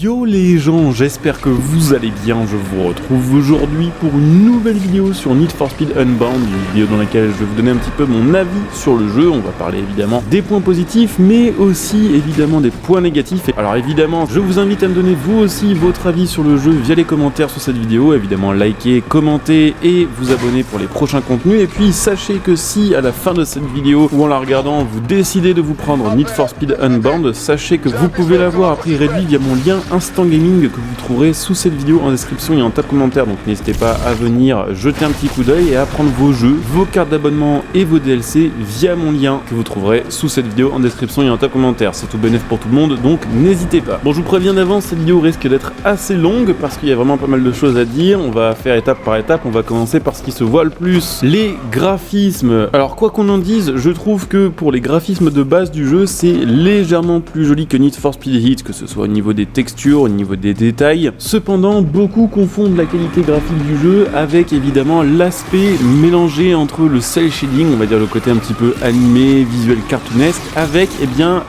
Yo les gens, j'espère que vous allez bien, je vous retrouve aujourd'hui pour une nouvelle vidéo sur Need for Speed Unbound, une vidéo dans laquelle je vais vous donner un petit peu mon avis sur le jeu. On va parler évidemment des points positifs, mais aussi évidemment des points négatifs. Alors évidemment, je vous invite à me donner vous aussi votre avis sur le jeu via les commentaires sur cette vidéo. Évidemment, likez, commentez et vous abonnez pour les prochains contenus. Et puis sachez que si à la fin de cette vidéo ou en la regardant, vous décidez de vous prendre Need for Speed Unbound, sachez que vous pouvez l'avoir à prix réduit via mon lien Instant Gaming que vous trouverez sous cette vidéo en description et en tas de commentaires. Donc n'hésitez pas à venir jeter un petit coup d'œil et à prendre vos jeux, vos cartes d'abonnement et vos DLC via mon lien que vous trouverez sous cette vidéo en description et en tas de commentaires. C'est tout bénéf pour tout le monde, donc n'hésitez pas. Bon, je vous préviens d'avance, cette vidéo risque d'être assez longue parce qu'il y a vraiment pas mal de choses à dire. On va faire étape par étape. On va commencer par ce qui se voit le plus, les graphismes. Alors quoi qu'on en dise, je trouve que pour les graphismes de base du jeu, c'est légèrement plus joli que Need for Speed Heat, que ce soit au niveau des textures, au niveau des détails. Cependant, beaucoup confondent la qualité graphique du jeu avec évidemment l'aspect mélangé entre le cel shading, on va dire le côté un petit peu animé, visuel cartoonesque, avec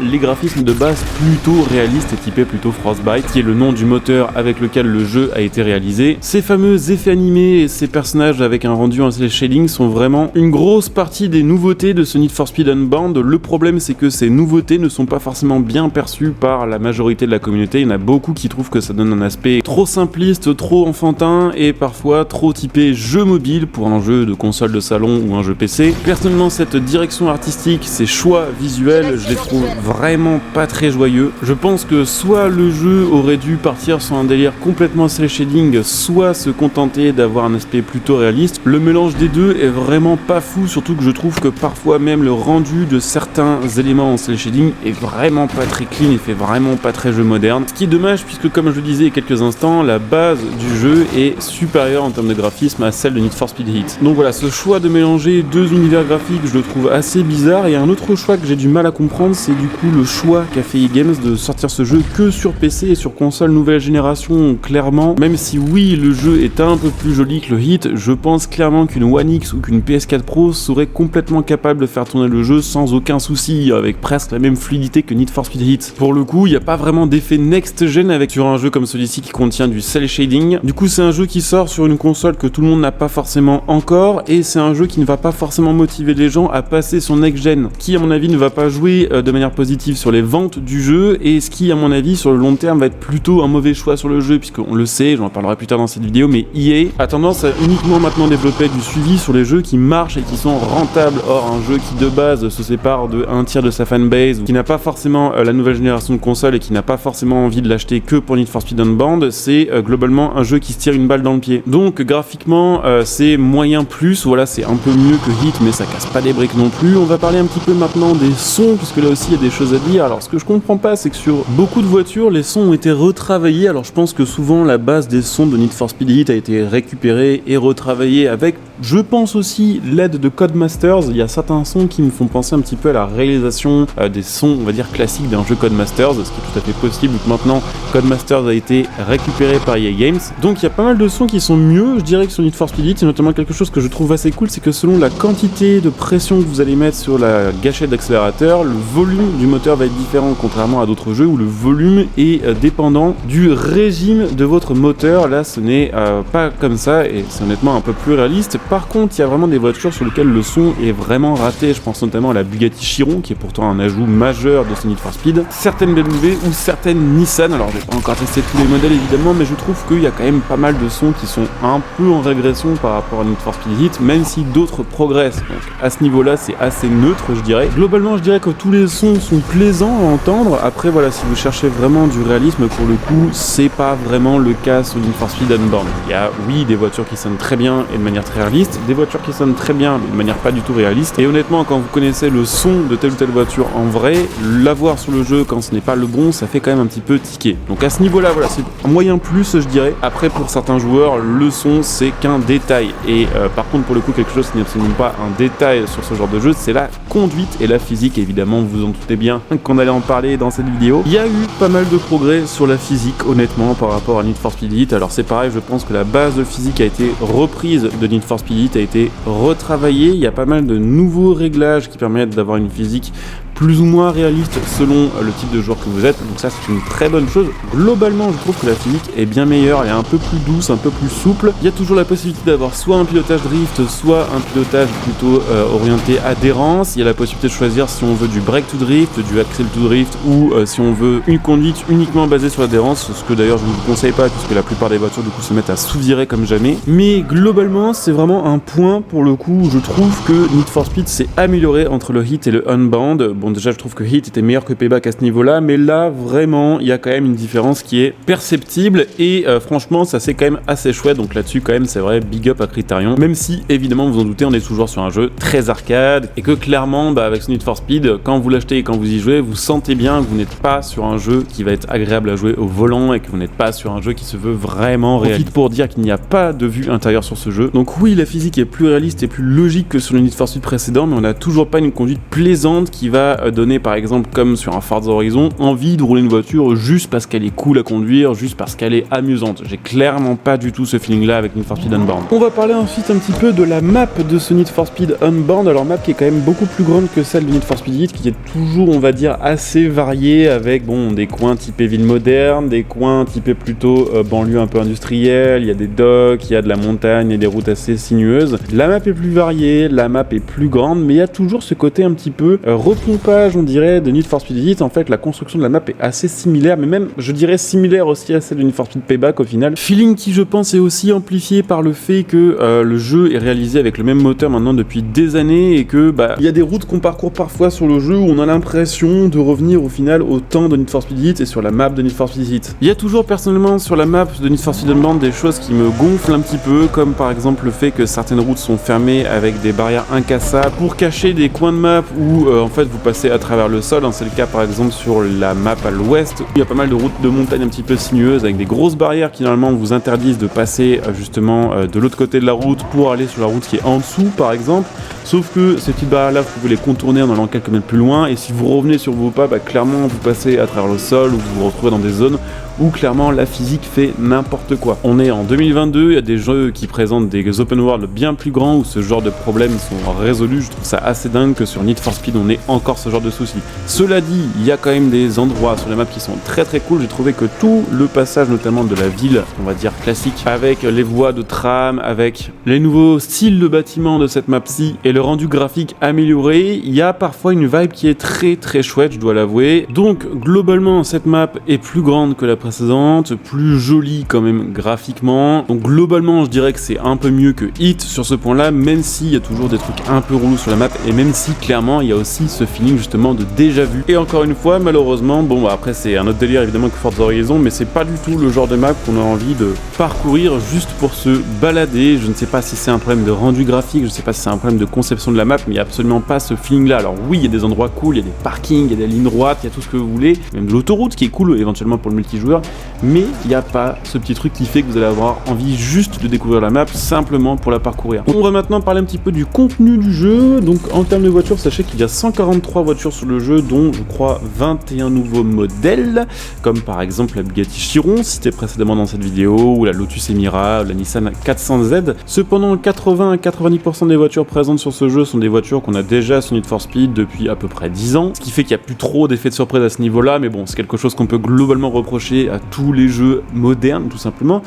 les graphismes de base plutôt réalistes et typés plutôt Frostbite, qui est le nom du moteur avec lequel le jeu a été réalisé. Ces fameux effets animés et ces personnages avec un rendu en cel shading sont vraiment une grosse partie des nouveautés de ce Need for Speed Unbound. Le problème, c'est que ces nouveautés ne sont pas forcément bien perçues par la majorité de la communauté. Il y en a beaucoup qui trouvent que ça donne un aspect trop simpliste, trop enfantin et parfois trop typé jeu mobile pour un jeu de console de salon ou un jeu PC. Personnellement, cette direction artistique, ces choix visuels, je les trouve vraiment pas très joyeux. Je pense que soit le jeu aurait dû partir sur un délire complètement cel shading, soit se contenter d'avoir un aspect plutôt réaliste. Le mélange des deux est vraiment pas fou, surtout que je trouve que parfois même le rendu de certains éléments en cel shading est vraiment pas très clean et fait vraiment pas très jeu moderne. Ce qui est dommage puisque, comme je le disais il y a quelques instants, la base du jeu est supérieure en termes de graphisme à celle de Need for Speed Heat. Donc voilà, ce choix de mélanger deux univers graphiques, je le trouve assez bizarre. Et un autre choix que j'ai du mal à comprendre, c'est du coup le choix qu'a fait EA Games de sortir ce jeu que sur PC et sur console nouvelle génération. Clairement, même si oui, le jeu est un peu plus joli que le Heat, je pense clairement qu'une One X ou qu'une PS4 Pro serait complètement capable de faire tourner le jeu sans aucun souci, avec presque la même fluidité que Need for Speed Heat. Pour le coup, il n'y a pas vraiment d'effet next-gen avec sur un jeu comme celui-ci qui contient du cel shading. Du coup, c'est un jeu qui sort sur une console que tout le monde n'a pas forcément encore, et c'est un jeu qui ne va pas forcément motiver les gens à passer son next-gen, qui à mon avis ne va pas jouer de manière positive sur les ventes du jeu, et ce qui à mon avis sur le long terme va être plutôt un mauvais choix sur le jeu, puisqu'on le sait, j'en parlerai plus tard dans cette vidéo, mais EA a tendance à uniquement maintenant développer du suivi sur les jeux qui marchent et qui sont rentables. Or, un jeu qui de base se sépare de un tiers de sa fanbase, ou qui n'a pas forcément la nouvelle génération de consoles et qui n'a pas forcément envie de l'acheter que pour Need for Speed Unbound, c'est globalement un jeu qui se tire une balle dans le pied. Donc graphiquement c'est moyen plus, voilà, c'est un peu mieux que Heat, mais ça casse pas des briques non plus. On va parler un petit peu maintenant des sons, puisque là aussi il y a des choses à dire. Alors ce que je comprends pas, c'est que sur beaucoup de voitures, les sons ont été retravaillés. Alors je pense que souvent la base des sons de Need for Speed Heat a été récupérée et retravaillée avec, je pense aussi, l'aide de Codemasters. Il y a certains sons qui me font penser un petit peu à la réalisation des sons, on va dire, classiques d'un jeu Codemasters, ce qui est tout à fait possible, vu que maintenant Codemasters a été récupéré par EA Games. Donc il y a pas mal de sons qui sont mieux, je dirais, que sur Need for Speed Heat. C'est notamment quelque chose que je trouve assez cool, c'est que selon la quantité de pression que vous allez mettre sur la gâchette d'accélérateur, le volume du moteur va être différent, contrairement à d'autres jeux où le volume est dépendant du régime de votre moteur. Là, ce n'est pas comme ça, et c'est honnêtement un peu plus réaliste. Par contre, il y a vraiment des voitures sur lesquelles le son est vraiment raté. Je pense notamment à la Bugatti Chiron, qui est pourtant un ajout majeur de ce Need for Speed. Certaines BMW ou certaines Nissan, alors j'ai pas encore testé tous les modèles évidemment, mais je trouve qu'il y a quand même pas mal de sons qui sont un peu en régression par rapport à Need for Speed Heat, même si d'autres progressent. Donc à ce niveau-là, c'est assez neutre, je dirais. Globalement, je dirais que tous les sons sont plaisants à entendre. Après, voilà, si vous cherchez vraiment du réalisme, pour le coup, c'est pas vraiment le cas sur Need for Speed Unbound. Il y a, oui, des voitures qui sonnent très bien et de manière très réaliste, des voitures qui sonnent très bien mais de manière pas du tout réaliste. Et honnêtement, quand vous connaissez le son de telle ou telle voiture en vrai, l'avoir sur le jeu quand ce n'est pas le bon, ça fait quand même un petit peu tiquer. Donc à ce niveau-là, voilà, c'est un moyen plus, je dirais. Après, pour certains joueurs, le son, c'est qu'un détail. Et par contre, pour le coup, quelque chose qui n'est absolument pas un détail sur ce genre de jeu, c'est la conduite et la physique. Évidemment, vous en doutez bien qu'on allait en parler dans cette vidéo. Il y a eu pas mal de progrès sur la physique, honnêtement, par rapport à Need for Speed Heat. Alors c'est pareil, je pense que la base de physique a été reprise de Need for Speed Heat, a été retravaillée. Il y a pas mal de nouveaux réglages qui permettent d'avoir une physique plus ou moins réaliste selon le type de joueur que vous êtes, donc ça c'est une très bonne chose. Globalement je trouve que la physique est bien meilleure, elle est un peu plus douce, un peu plus souple. Il y a toujours la possibilité d'avoir soit un pilotage drift, soit un pilotage plutôt orienté adhérence. Il y a la possibilité de choisir si on veut du break to drift, du axle to drift, ou si on veut une conduite uniquement basée sur l'adhérence, ce que d'ailleurs je ne vous conseille pas puisque la plupart des voitures du coup se mettent à sous-virer comme jamais. Mais globalement c'est vraiment un point pour le coup où je trouve que Need for Speed s'est amélioré entre le Heat et le Unbound. Bon déjà je trouve que Heat était meilleur que Payback à ce niveau-là, mais là vraiment il y a quand même une différence qui est perceptible et franchement ça c'est quand même assez chouette, donc là-dessus quand même c'est vrai, big up à Criterion, même si évidemment vous en doutez on est toujours sur un jeu très arcade et que clairement avec ce Need for Speed, quand vous l'achetez et quand vous y jouez, vous sentez bien que vous n'êtes pas sur un jeu qui va être agréable à jouer au volant et que vous n'êtes pas sur un jeu qui se veut vraiment réaliste. Pour dire qu'il n'y a pas de vue intérieure sur ce jeu, donc oui la physique est plus réaliste et plus logique que sur le Need for Speed précédent, mais on n'a toujours pas une conduite plaisante qui va donner par exemple comme sur un Forza Horizon envie de rouler une voiture juste parce qu'elle est cool à conduire, juste parce qu'elle est amusante. J'ai clairement pas du tout ce feeling là avec Need for Speed Unbound. On va parler ensuite un petit peu de la map de ce Need for Speed Unbound, alors map qui est quand même beaucoup plus grande que celle de Need for Speed Heat, qui est toujours on va dire assez variée avec des coins typés ville moderne, des coins typés plutôt banlieue un peu industrielle, il y a des docks, il y a de la montagne et des routes assez sinueuses. La map est plus variée, la map est plus grande, mais il y a toujours ce côté un petit peu repompage on dirait de Need for Speed Heat. En fait la construction de la map est assez similaire, mais même je dirais similaire aussi à celle de Need for Speed Payback au final. Feeling qui je pense est aussi amplifié par le fait que le jeu est réalisé avec le même moteur maintenant depuis des années et que il y a des routes qu'on parcourt parfois sur le jeu où on a l'impression de revenir au final au temps de Need for Speed Heat et sur la map de Need for Speed Heat. Il y a toujours personnellement sur la map de Need for Speed Unbound des choses qui me gonflent un petit peu, comme par exemple le fait que certaines routes sont fermées avec des barrières incassables pour cacher des coins de map où en fait vous passez à travers le sol, c'est le cas par exemple sur la map à l'ouest où il y a pas mal de routes de montagne un petit peu sinueuses avec des grosses barrières qui normalement vous interdisent de passer justement de l'autre côté de la route pour aller sur la route qui est en dessous par exemple, sauf que ces petites barrières là vous pouvez les contourner en allant quelques mètres plus loin et si vous revenez sur vos pas, clairement vous passez à travers le sol ou vous vous retrouvez dans des zones où clairement la physique fait n'importe quoi. On est en 2022, il y a des jeux qui présentent des open world bien plus grands où ce genre de problèmes sont résolus. Je trouve ça assez dingue que sur Need for Speed on ait encore ce genre de soucis. Cela dit, il y a quand même des endroits sur la map qui sont très très cool. J'ai trouvé que tout le passage notamment de la ville, on va dire classique, avec les voies de tram, avec les nouveaux styles de bâtiments de cette map-ci et le rendu graphique amélioré, il y a parfois une vibe qui est très très chouette, je dois l'avouer. Donc globalement cette map est plus grande que la précédente, plus jolie quand même graphiquement. Donc globalement je dirais que c'est un peu mieux que Heat sur ce point là, même s'il y a toujours des trucs un peu relous sur la map et même si clairement il y a aussi ce feeling justement de déjà vu. Et encore une fois malheureusement, après c'est un autre délire évidemment que Forza Horizon, mais c'est pas du tout le genre de map qu'on a envie de parcourir juste pour se balader. Je ne sais pas si c'est un problème de rendu graphique, je ne sais pas si c'est un problème de conception de la map, mais il n'y a absolument pas ce feeling là. Alors oui il y a des endroits cool, il y a des parkings, il y a des lignes droites, il y a tout ce que vous voulez, même de l'autoroute qui est cool éventuellement pour le multijoueur, mais il n'y a pas ce petit truc qui fait que vous allez avoir envie juste de découvrir la map simplement pour la parcourir. On va maintenant parler un petit peu du contenu du jeu. Donc en termes de voitures, sachez qu'il y a 143 voitures sur le jeu, dont je crois 21 nouveaux modèles, comme par exemple la Bugatti Chiron citée précédemment dans cette vidéo, ou la Lotus Emira, ou la Nissan 400Z. Cependant 80 à 90% des voitures présentes sur ce jeu sont des voitures qu'on a déjà sur Need for Speed depuis à peu près 10 ans, ce qui fait qu'il n'y a plus trop d'effets de surprise à ce niveau-là, mais bon c'est quelque chose qu'on peut globalement reprocher à tous les jeux modernes tout simplement.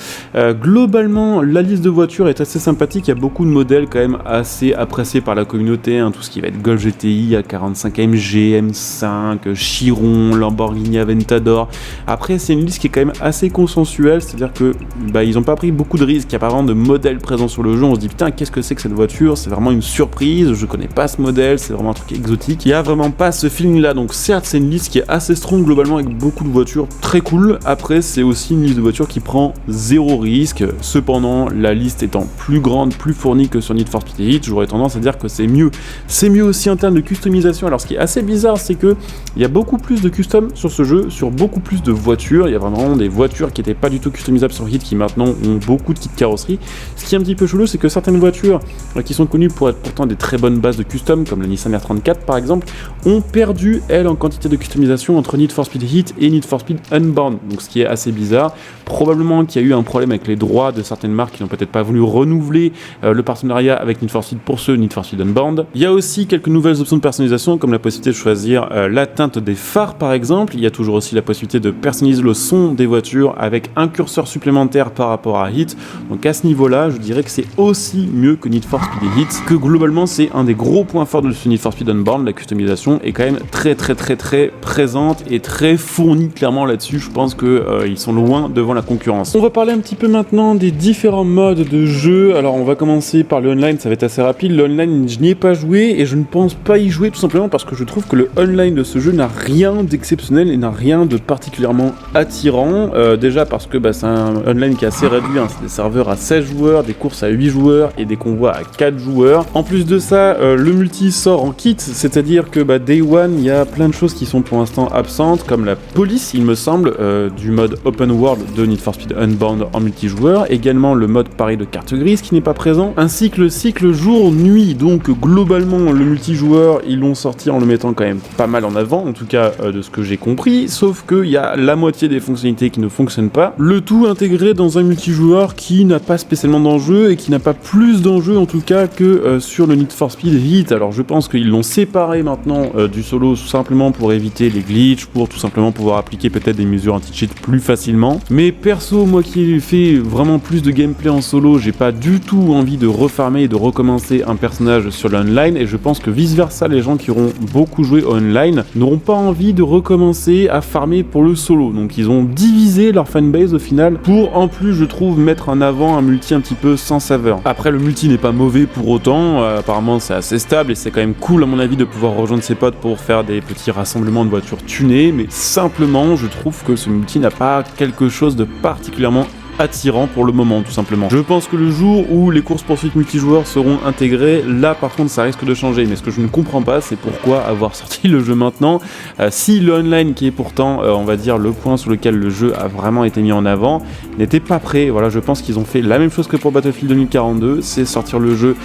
Globalement la liste de voitures est assez sympathique, il y a beaucoup de modèles quand même assez appréciés par la communauté, tout ce qui va être Golf GTI, A45 AMG, M5, Chiron, Lamborghini Aventador. Après c'est une liste qui est quand même assez consensuelle, c'est-à-dire que ils n'ont pas pris beaucoup de risques, il n'y a pas vraiment de modèles présents sur le jeu, on se dit putain qu'est-ce que c'est que cette voiture, c'est vraiment une surprise, je connais pas ce modèle, c'est vraiment un truc exotique, il n'y a vraiment pas ce feeling là, donc certes c'est une liste qui est assez strong globalement avec beaucoup de voitures très cool. Après c'est aussi une liste de voitures qui prend zéro risque, cependant la liste étant plus grande, plus fournie que sur Need for Speed Heat, j'aurais tendance à dire que c'est mieux. C'est mieux aussi en termes de customisation. Alors ce qui est assez bizarre c'est que il y a beaucoup plus de custom sur ce jeu, sur beaucoup plus de voitures, il y a vraiment des voitures qui n'étaient pas du tout customisables sur Heat qui maintenant ont beaucoup de kits carrosserie. Ce qui est un petit peu chelou c'est que certaines voitures qui sont connues pour être pourtant des très bonnes bases de custom comme la Nissan R34 par exemple, ont perdu elles en quantité de customisation entre Need for Speed Heat et Need for Speed Unbound, donc ce qui est assez bizarre. Probablement qu'il y a eu un problème avec les droits de certaines marques qui n'ont peut-être pas voulu renouveler le partenariat avec Need for Speed pour ce Need for Speed Unbound. Il y a aussi quelques nouvelles options de personnalisation comme la la possibilité de choisir la teinte des phares par exemple. Il y a toujours aussi la possibilité de personnaliser le son des voitures avec un curseur supplémentaire par rapport à Heat. Donc à ce niveau-là, je dirais que c'est aussi mieux que Need for Speed et Heat, que globalement c'est un des gros points forts de ce Need for Speed Unbound. La customisation est quand même très présente et très fournie clairement là-dessus. Je pense que ils sont loin devant la concurrence. On va parler un petit peu maintenant des différents modes de jeu. Alors on va commencer par le online, ça va être assez rapide. Le online, je n'y ai pas joué et je ne pense pas y jouer tout simplement parce que je trouve que le online de ce jeu n'a rien d'exceptionnel et n'a rien de particulièrement attirant. Déjà parce que c'est un online qui est assez réduit, hein. C'est des serveurs à 16 joueurs, des courses à 8 joueurs et des convois à 4 joueurs. En plus de ça, le multi sort en kit, c'est-à-dire que Day One, il y a plein de choses qui sont pour l'instant absentes, comme la police, il me semble, du mode Open World de Need for Speed Unbound en multijoueur, également le mode pareil de carte grise qui n'est pas présent, ainsi que le cycle jour-nuit. Donc globalement, le multijoueur, ils l'ont sorti en le mettant quand même pas mal en avant, en tout cas de ce que j'ai compris, sauf qu'il y a la moitié des fonctionnalités qui ne fonctionnent pas, le tout intégré dans un multijoueur qui n'a pas spécialement d'enjeu et qui n'a pas plus d'enjeu en tout cas que sur le Need for Speed Heat. Alors je pense qu'ils l'ont séparé maintenant du solo tout simplement pour éviter les glitches, pour tout simplement pouvoir appliquer peut-être des mesures anti-cheat plus facilement. Mais perso, moi qui ai fait vraiment plus de gameplay en solo, j'ai pas du tout envie de refarmer et de recommencer un personnage sur l'online, et je pense que vice versa, les gens qui auront beaucoup joué online n'auront pas envie de recommencer à farmer pour le solo. Donc ils ont divisé leur fanbase au final pour en plus, je trouve, mettre en avant un multi un petit peu sans saveur. Après, le multi n'est pas mauvais pour autant, apparemment c'est assez stable et c'est quand même cool à mon avis de pouvoir rejoindre ses potes pour faire des petits rassemblements de voitures tunées, mais simplement je trouve que ce multi n'a pas quelque chose de particulièrement attirant pour le moment, tout simplement. Je pense que le jour où les courses-poursuites multijoueurs seront intégrées, là par contre ça risque de changer, mais ce que je ne comprends pas, c'est pourquoi avoir sorti le jeu maintenant, si le online, qui est pourtant on va dire le point sur lequel le jeu a vraiment été mis en avant, n'était pas prêt. Voilà, je pense qu'ils ont fait la même chose que pour Battlefield 2042, c'est sortir le jeu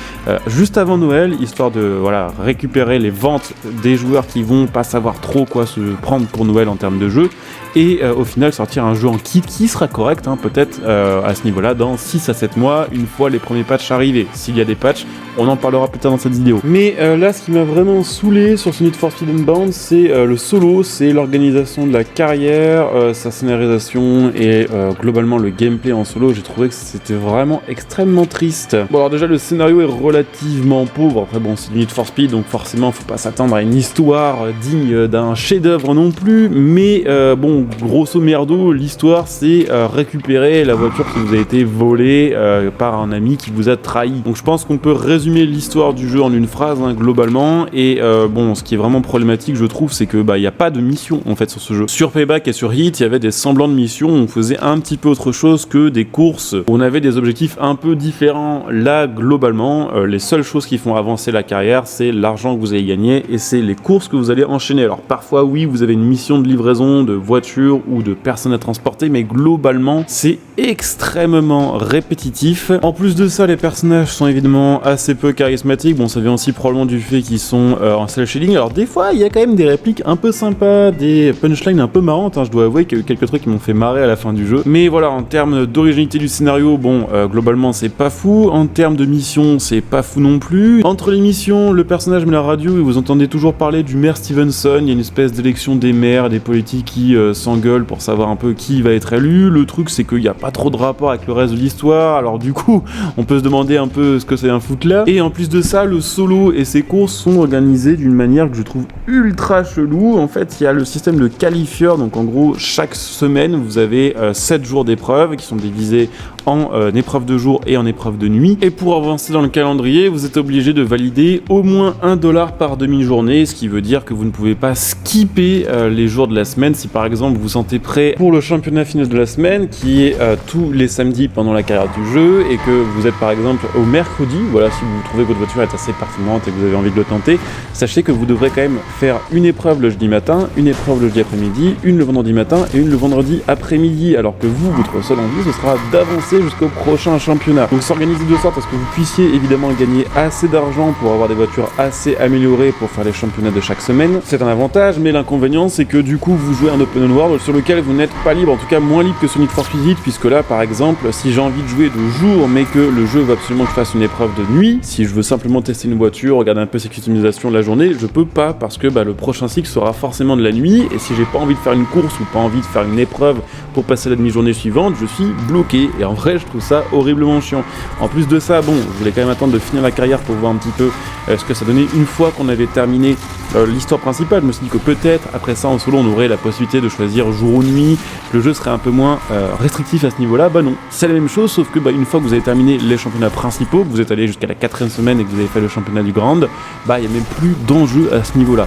juste avant Noël, histoire de récupérer les ventes des joueurs qui vont pas savoir trop quoi se prendre pour Noël en termes de jeu, et au final sortir un jeu en kit qui sera correct, hein, peut-être à ce niveau-là dans 6 à 7 mois, une fois les premiers patchs arrivés. S'il y a des patchs, on en parlera plus tard dans cette vidéo. Mais là, ce qui m'a vraiment saoulé sur ce Need for Speed Unbound, c'est le solo, c'est l'organisation de la carrière, sa scénarisation et globalement le gameplay en solo. J'ai trouvé que c'était vraiment extrêmement triste. Bon, alors déjà, le scénario est relativement pauvre. Après, bon, c'est du Need for Speed, donc forcément, faut pas s'attendre à une histoire digne d'un chef-d'œuvre non plus. Mais bon, grosso merdo, l'histoire, c'est récupérer la voiture qui vous a été volée par un ami qui vous a trahi. Donc je pense qu'on peut résumer l'histoire du jeu en une phrase, hein, globalement. Et bon, ce qui est vraiment problématique, je trouve, c'est que il n'y a pas de mission en fait sur ce jeu. Sur Payback et sur Heat, il y avait des semblants de missions où on faisait un petit peu autre chose que des courses, où on avait des objectifs un peu différents. Là, globalement, les seules choses qui font avancer la carrière, c'est l'argent que vous allez gagner et c'est les courses que vous allez enchaîner. Alors parfois, oui, vous avez une mission de livraison de voitures ou de personnes à transporter, mais globalement, c'est extrêmement répétitif. En plus de ça, les personnages sont évidemment assez peu charismatiques. Bon, ça vient aussi probablement du fait qu'ils sont en cel shading. Alors des fois, il y a quand même des répliques un peu sympas, des punchlines un peu marrantes, hein. Je dois avouer qu'il y a eu quelques trucs qui m'ont fait marrer à la fin du jeu. Mais voilà, en termes d'originalité du scénario, bon, globalement, c'est pas fou. En termes de mission, c'est pas fou non plus. Entre les missions, le personnage met la radio et vous entendez toujours parler du maire Stevenson. Il y a une espèce d'élection des maires, des politiques qui s'engueulent pour savoir un peu qui va être élu. Le truc, c'est qu'il n'y a pas trop de rapport avec le reste de l'histoire, alors du coup on peut se demander un peu ce que c'est un foot là. Et en plus de ça, le solo et ses courses sont organisés d'une manière que je trouve ultra chelou. En fait, il y a le système de qualifieur, donc en gros chaque semaine vous avez 7 jours d'épreuves qui sont divisés en épreuve de jour et en épreuve de nuit, et pour avancer dans le calendrier, vous êtes obligé de valider au moins $1 par demi-journée, ce qui veut dire que vous ne pouvez pas skipper les jours de la semaine. Si par exemple vous vous sentez prêt pour le championnat final de la semaine, qui est tous les samedis pendant la carrière du jeu, et que vous êtes par exemple au mercredi, voilà, si vous trouvez que votre voiture est assez performante et que vous avez envie de le tenter, sachez que vous devrez quand même faire une épreuve le jeudi matin, une épreuve le jeudi après-midi, une le vendredi matin et une le vendredi après-midi, alors que vous, votre seule envie, ce sera d'avancer passer jusqu'au prochain championnat. Donc s'organiser de sorte à ce que vous puissiez évidemment gagner assez d'argent pour avoir des voitures assez améliorées pour faire les championnats de chaque semaine, c'est un avantage, mais l'inconvénient c'est que du coup vous jouez un open world sur lequel vous n'êtes pas libre, en tout cas moins libre que sur Need for Speed, puisque là par exemple, si j'ai envie de jouer de jour mais que le jeu veut absolument que je fasse une épreuve de nuit, si je veux simplement tester une voiture, regarder un peu ses customisations de la journée, je peux pas, parce que le prochain cycle sera forcément de la nuit, et si j'ai pas envie de faire une course ou pas envie de faire une épreuve pour passer la demi-journée suivante, je suis bloqué, et en vrai je trouve ça horriblement chiant. En plus de ça, bon, je voulais quand même attendre de finir la carrière pour voir un petit peu ce que ça donnait une fois qu'on avait terminé l'histoire principale. Je me suis dit que peut-être après ça en solo on aurait la possibilité de choisir jour ou nuit, que le jeu serait un peu moins restrictif à ce niveau là. Bah non, c'est la même chose, sauf que une fois que vous avez terminé les championnats principaux, que vous êtes allé jusqu'à la 4ème semaine et que vous avez fait le championnat du Grand, il n'y a même plus d'enjeu à ce niveau là.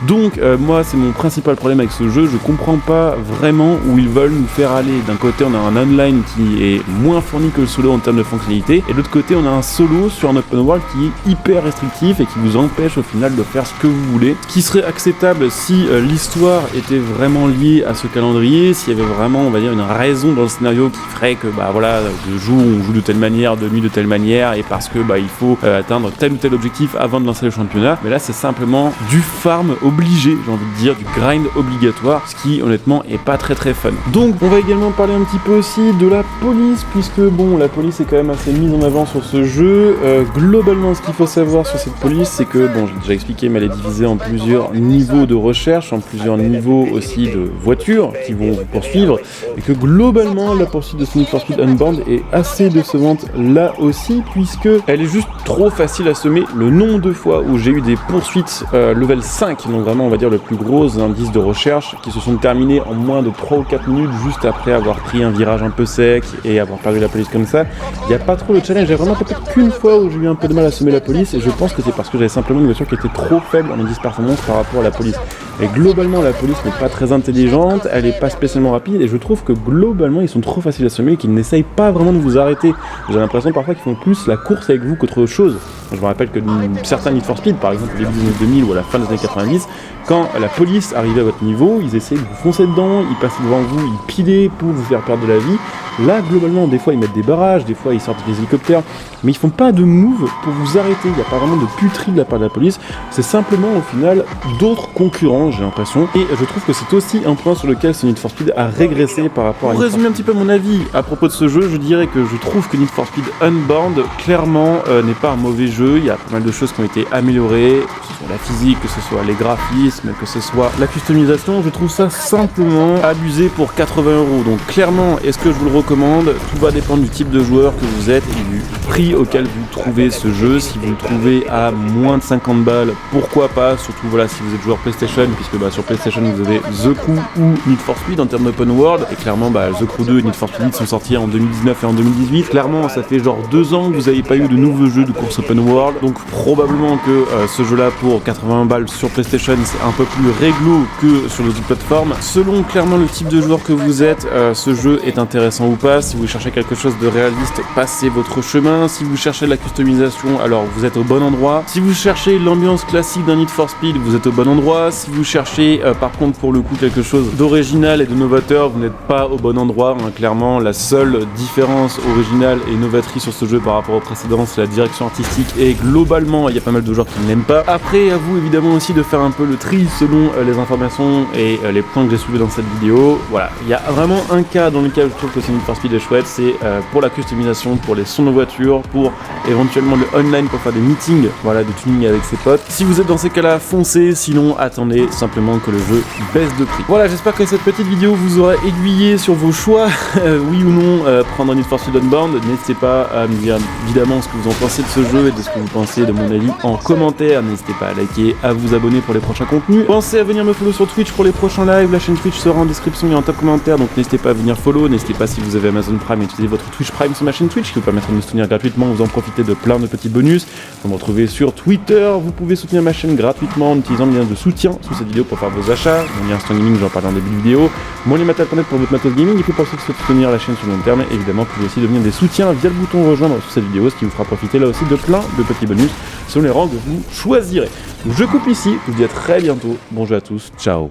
Donc moi c'est mon principal problème avec ce jeu, je comprends pas vraiment où ils veulent nous faire aller. D'un côté on a un online qui est moins fourni que le solo en termes de fonctionnalité, et de l'autre côté on a un solo sur un open world qui est hyper restrictif et qui vous empêche au final de faire ce que vous voulez, qui serait acceptable si l'histoire était vraiment liée à ce calendrier, s'il y avait vraiment on va dire une raison dans le scénario qui ferait que de jour on joue de telle manière, de nuit de telle manière, et parce que il faut atteindre tel ou tel objectif avant de lancer le championnat. Mais là c'est simplement du farm obligé, j'ai envie de dire, du grind obligatoire, ce qui honnêtement est pas très fun. Donc on va également parler un petit peu aussi de la police, puisque bon, la police est quand même assez mise en avant sur ce jeu. Globalement ce qu'il faut savoir sur cette police, c'est que bon, j'ai déjà expliqué, mais elle est divisée en plusieurs niveaux de recherche, en plusieurs niveaux aussi de voitures qui vont vous poursuivre, et que globalement la poursuite de Need for Speed Unbound est assez décevante là aussi, puisque elle est juste trop facile à semer. Le nombre de fois où j'ai eu des poursuites level 5, donc vraiment on va dire le plus gros indice de recherche, qui se sont terminées en moins de 3 ou 4 minutes juste après avoir pris un virage un peu sec et avoir perdu la police comme ça, il n'y a pas trop de challenge. J'ai vraiment peut-être qu'une fois où j'ai eu un peu de mal à semer la police, et je pense que c'est parce que j'avais simplement une voiture qui était trop faible en indice performance par rapport à la police. Et globalement la police n'est pas très intelligente, elle n'est pas spécialement rapide, et je trouve que globalement ils sont trop faciles à semer et qu'ils n'essayent pas vraiment de vous arrêter. J'ai l'impression parfois qu'ils font plus la course avec vous qu'autre chose. Je me rappelle que certains Need for Speed, par exemple au début des années 2000 ou à la fin des années 90, quand la police arrivait à votre niveau, ils essayaient de vous foncer dedans, ils passaient devant vous, ils pilaient pour vous faire perdre de la vie. Là, globalement, des fois ils mettent des barrages, des fois ils sortent des hélicoptères, mais ils font pas de move pour vous arrêter. Il n'y a pas vraiment de puterie de la part de la police, c'est simplement au final d'autres concurrents, j'ai l'impression. Et je trouve que c'est aussi un point sur lequel ce Need for Speed a régressé par rapport à... Pour résumer un petit peu mon avis à propos de ce jeu, je dirais que je trouve que Need for Speed Unbound, clairement, n'est pas un mauvais jeu. Il y a pas mal de choses qui ont été améliorées, que ce soit la physique, que ce soit les graphismes, que ce soit la customisation. Je trouve ça simplement abusé pour 80 €. Donc clairement, est-ce que je vous le recommande? Tout va dépendre du type de joueur que vous êtes et du prix auquel vous trouvez ce jeu. Si vous le trouvez à moins de 50 balles, pourquoi pas? Surtout si vous êtes joueur PlayStation, puisque sur PlayStation vous avez The Crew ou Need for Speed en termes d'open world, et clairement The Crew 2 et Need for Speed sont sortis en 2019 et en 2018. Clairement ça fait genre 2 ans que vous n'avez pas eu de nouveaux jeux de course open world, donc probablement que ce jeu là pour 80 balles sur PlayStation c'est un peu plus réglo que sur d'autres plateformes. Selon clairement le type de joueur que vous êtes, ce jeu est intéressant ou pas. Si vous cherchez quelque chose de réaliste, passez votre chemin. Si vous cherchez de la customisation, alors vous êtes au bon endroit. Si vous cherchez l'ambiance classique d'un Need for Speed, vous êtes au bon endroit. Si vous cherchez par contre pour le coup quelque chose d'original et de novateur, vous n'êtes pas au bon endroit. Clairement la seule différence originale et novatrice sur ce jeu par rapport au précédent, c'est la direction artistique, et globalement il y a pas mal de joueurs qui ne l'aiment pas. Après à vous évidemment aussi de faire un peu le tri selon les informations et les points que j'ai soulevés dans cette vidéo. Voilà, il y a vraiment un cas dans lequel je trouve que ce Need for Speed est chouette, c'est pour la customisation, pour les sons de voiture, pour éventuellement le online pour faire des meetings de tuning avec ses potes. Si vous êtes dans ces cas-là, foncez, sinon attendez simplement que le jeu baisse de prix. Voilà, j'espère que cette petite vidéo vous aura aiguillé sur vos choix, oui ou non prendre un Need for Speed Unbound. N'hésitez pas à me dire évidemment ce que vous en pensez de ce jeu et de ce que vous pensez de mon avis en commentaire. N'hésitez pas à liker, à vous abonner pour les prochains contenus. Pensez à venir me follow sur Twitch pour les prochains lives, la chaîne Twitch sera en description et en top commentaire, donc n'hésitez pas à venir follow. N'hésitez pas, si vous avez Amazon Prime, à utiliser votre Twitch Prime sur ma chaîne Twitch qui vous permettra de me soutenir gratuitement. Vous en profitez de plein de petits bonus. Vous me retrouvez sur Twitter, vous pouvez soutenir ma chaîne gratuitement en utilisant le lien de soutien sous cette vidéo pour faire vos achats. Mon lien Instant Gaming, j'en parle en début de vidéo. Mon lien Matal.net pour votre matos gaming, et puis pour ceux qui souhaitent soutenir la chaîne sur le long terme, évidemment vous pouvez aussi devenir des soutiens via le bouton rejoindre sous cette vidéo, ce qui vous fera profiter là aussi de plein de petits bonus selon les rangs que vous choisirez. Donc je coupe ici, je vous dis à très bientôt, bon jeu à tous, ciao.